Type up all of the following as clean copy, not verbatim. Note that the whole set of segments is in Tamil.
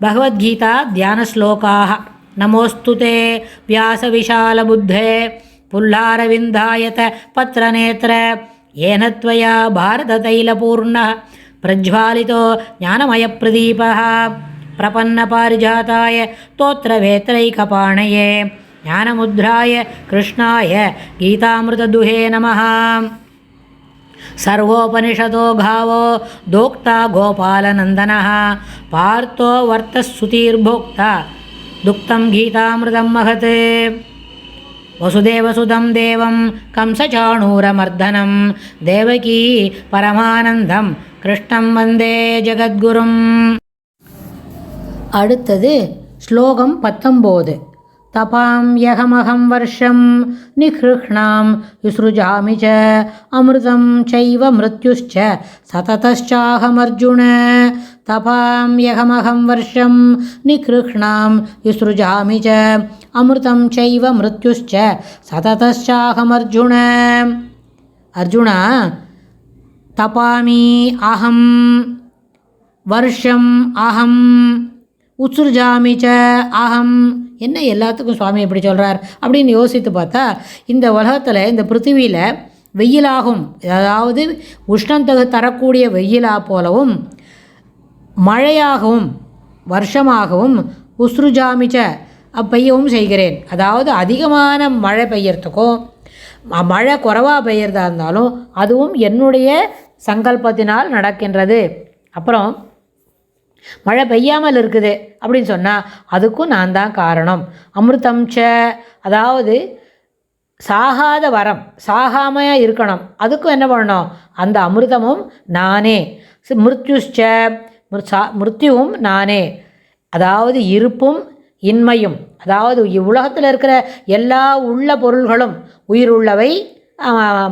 பகவத்கீதா தியானஸ்லோகாः. நமோஸ்து தே வியாசவிசாலபுத்தே புல்லாரவிந்தாயத பத்ரநேத்ர ஏன த்வயா பாரததைலபூர்ணः பிரஜ்வாலிதோ ஞானமயப்பிரதீபः பிரபன்னபாரிஜாதாய தோத்ரவேத்ரைகபாணயே ஞானமுத்ராய கிருஷ்ணாய கீதாமிருததுஹே நமः. सर्वोपनिषदो घावो दोक्ता गोपालनन्दनः पार्थो वर्तस्सुतीर्भोक्ता दुक्तं गीतामृतं महत्. वसुदेवसुदं देवं कंसचाणूरमर्दनं देवकी परमानन्दं कृष्णं वन्दे जगद्गुरुम्. அடுத்தது ஸ்லோகம் 19. தபாம் யகமகம் வர்ஷம் நிஹ்ருஹ்ணாம் யுஸ்ருஜாமி ச அமிர்தம் சைவ மிருத்யுஷ்ச சததச்சாஹமர்ஜுன. தபாம் யகமகம் வர்ஷம் நிஹ்ருஹ்ணாம் யுஸ்ருஜாமி ச அமிர்தம் சைவ மிருத்யுஷ்ச சததச்சாஹமர்ஜுன. அர்ஜுனா, தபாமி அகம், வருஷம் அகம், உத்ருஜாமி ச அகம். என்ன எல்லாத்துக்கும் சுவாமி எப்படி சொல்கிறார் அப்படின்னு யோசித்து பார்த்தா, இந்த உலகத்தில் இந்த பிருத்திவியில் வெயிலாகும், அதாவது உஷ்ணம் தரக்கூடிய வெயிலா போலவும் மழையாகவும் வருஷமாகவும் உஸ்ருஜாமிச்ச பெய்யவும் செய்கிறேன். அதாவது அதிகமான மழை பெய்யறதுக்கும் மழை குறைவாக பெய்யறதா இருந்தாலும் அதுவும் என்னுடைய சங்கல்பத்தினால் நடக்கின்றது. அப்புறம் மழை பெய்யாமல் இருக்குது அப்படின்னு சொன்னால் அதுக்கும் நான் தான் காரணம். அமிர்தம் ச, அதாவது சாகாத வரம், சாகாமையாக இருக்கணும், அதுக்கும் என்ன பண்ணணும், அந்த அமிர்தமும் நானே. மிருத்யுஷ்ச, மிருத்யுவும் நானே, அதாவது இருப்பும் இன்மையும், அதாவது உலகத்தில் இருக்கிற எல்லா உள்ள பொருள்களும் உயிருள்ளவை,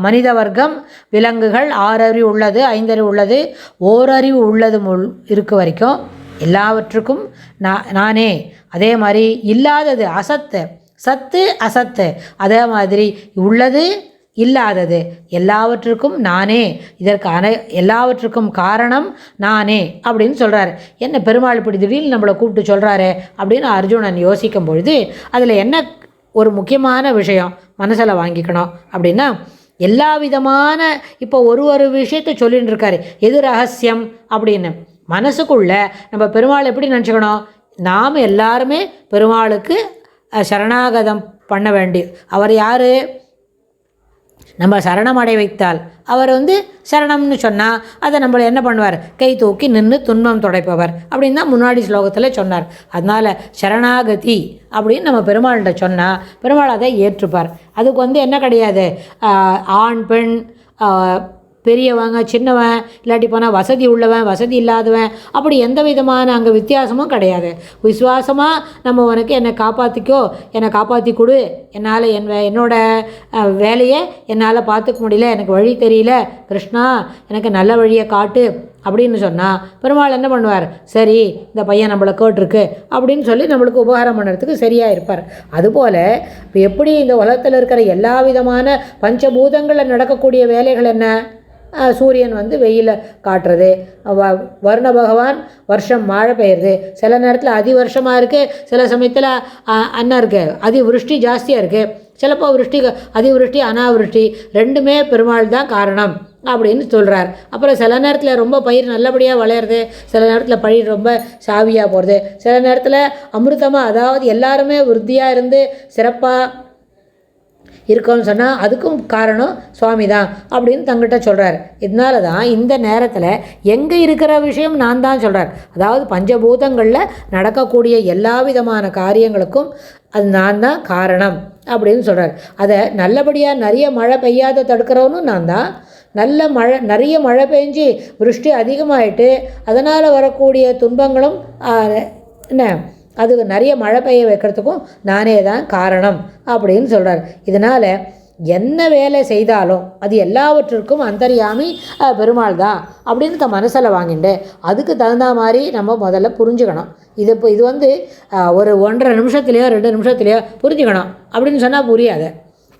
மனித வர்க்கம், விலங்குகள், 6 அறிவு உள்ளது, 5 அறிவு உள்ளது, ஓரறிவு உள்ளது இருக்க வரைக்கும் எல்லாவற்றுக்கும் நானே. அதே மாதிரி இல்லாதது அசத்து, சத்து அசத்து, அதே மாதிரி உள்ளது இல்லாதது எல்லாவற்றுக்கும் நானே. இதற்கு எல்லாவற்றுக்கும் காரணம் நானே அப்படின்னு சொல்கிறார். என்ன பெருமாள் இப்படி திடீர்னு நம்மளை கூப்பிட்டு சொல்கிறாரு அப்படின்னு அர்ஜுனன் யோசிக்கும் பொழுது அதில் என்ன ஒரு முக்கியமான விஷயம் மனசில் வாங்கிக்கணும் அப்படின்னா, எல்லா விதமான இப்போ ஒரு விஷயத்தை சொல்லின்னு இருக்காரு, எது ரகசியம் அப்படின்னு மனசுக்குள்ளே நம்ம பெருமாள் எப்படி நினச்சிக்கணும், நாம் எல்லாருமே பெருமாளுக்கு சரணாகதம் பண்ண வேண்டி. அவர் யார், நம்ம சரணம் அடை வைத்தால் அவர் சரணம்னு சொன்னால் அதை நம்மளை என்ன பண்ணுவார், கை தூக்கி நின்று துன்பம் துடைப்பவர் அப்படின்னு தான் முன்னாடி ஸ்லோகத்தில் சொன்னார். அதனால் சரணாகதி அப்படின்னு நம்ம பெருமாள்கிட்ட சொன்னால் பெருமாள் அதை ஏற்றுப்பார். அதுக்கு என்ன கிடையாது, ஆண் பெண், பெரியவங்க சின்னவன், இல்லாட்டி போனால் வசதி உள்ளவன் வசதி இல்லாதவன், அப்படி எந்த விதமான அங்கே வித்தியாசமும் கிடையாது. விசுவாசமாக நம்ம உனக்கு என்னை காப்பாற்றிக்கோ, என்னை காப்பாற்றி கொடு, என்னால் என்னோட வேலையை என்னால் பார்த்துக்க முடியல, எனக்கு வழி தெரியல, கிருஷ்ணா எனக்கு நல்ல வழியை காட்டு அப்படின்னு சொன்னால் பெருமாள் என்ன பண்ணுவார், சரி இந்த பையன் நம்மளை கேட்டிருக்கு அப்படின்னு சொல்லி நம்மளுக்கு உபகாரம் பண்ணுறதுக்கு சரியாக இருப்பார். அதுபோல் இப்போ எப்படி இந்த உலகத்தில் இருக்கிற எல்லா விதமான பஞ்சபூதங்களில் நடக்கக்கூடிய வேலைகள் என்ன, சூரியன் வெயில காட்டுறது, வருண பகவான் வருஷம் மழை பெய்யுறது, சில நேரத்தில் அதி வருஷமாக இருக்குது, சில சமயத்தில் அண்ணா இருக்குது, அதி விருஷ்டி ஜாஸ்தியாக இருக்குது, சிலப்போ அதிவிருஷ்டி அனாவிருஷ்டி ரெண்டுமே பெருமாள் தான் காரணம் அப்படின்னு சொல்கிறார். அப்புறம் சில நேரத்தில் ரொம்ப பயிர் நல்லபடியாக வளருது, சில நேரத்தில் பயிர் ரொம்ப சாவியாக போகிறது, சில நேரத்தில் அமிர்தமாக, அதாவது எல்லாருமே விருத்தியாக இருந்து சிறப்பாக இருக்கோன்னு சொன்னால் அதுக்கும் காரணம் சுவாமி தான் அப்படின்னு தங்கிட்ட சொல்கிறார். இதனால தான் இந்த நேரத்தில் எங்கே இருக்கிற விஷயம் நான் தான் சொல்கிறார். அதாவது பஞ்சபூதங்களில் நடக்கக்கூடிய எல்லா விதமான காரியங்களுக்கும் அது நான் தான் காரணம் அப்படின்னு சொல்கிறார். அதை நல்லபடியாக நிறைய மழை பெய்யாத தடுக்கிறவனும் நான் தான். நிறைய மழை பெஞ்சு விருஷ்டி அதிகமாகிட்டு அதனால் வரக்கூடிய துன்பங்களும் என்ன, அது நிறைய மழை பெய்ய வைக்கிறதுக்கும் நானே தான் காரணம் அப்படின்னு சொல்கிறார். இதனால் என்ன வேலை செய்தாலும் அது எல்லாவற்றிற்கும் அந்தர்யாமி பெருமாள் தான் அப்படின்னு மனசில் வாங்கிட்டு அதுக்கு தகுந்த மாதிரி நம்ம முதல்ல புரிஞ்சுக்கணும். இது ஒரு 1.5 நிமிஷத்துலையோ 2 நிமிஷத்துலையோ புரிஞ்சுக்கணும் அப்படின்னு சொன்னால் புரியாது.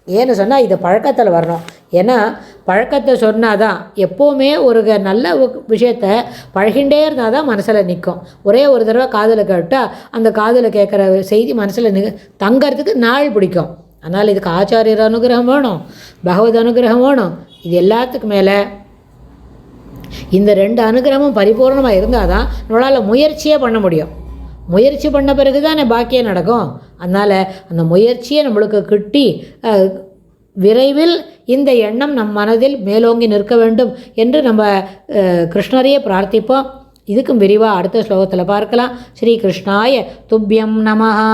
ஏன்னு சொன்னால் இது பழக்கத்தில் வரணும். ஏன்னா பழக்கத்தை சொன்னால் தான் எப்போவுமே ஒரு நல்ல விஷயத்த பழகின்றே இருந்தால் தான் மனசில் நிற்கும். ஒரே ஒரு தடவை காதில் கேட்டால் அந்த காதில் கேட்குற செய்தி மனசில் தங்கிறதுக்கு நாள் பிடிக்கும். அதனால் இதுக்கு ஆச்சாரியர் அனுகிரகம் வேணும், பகவத் அனுகிரகம் வேணும். இது எல்லாத்துக்கும் மேலே இந்த 2 அனுகிரகமும் பரிபூர்ணமாக இருந்தால் தான் நம்மளால் முயற்சியே பண்ண முடியும். முயற்சி பண்ண பிறகு தான் பாக்கியம் நடக்கும். அதனால் அந்த முயற்சியை நம்மளுக்கு கிட்டி விரைவில் இந்த எண்ணம் நம் மனதில் மேலோங்கி நிற்க வேண்டும் என்று நம்ம கிருஷ்ணரையே பிரார்த்திப்போம். இதுக்கும் விரிவாக அடுத்த ஸ்லோகத்தில் பார்க்கலாம். ஸ்ரீ கிருஷ்ணாய துப்யம் நமஹா.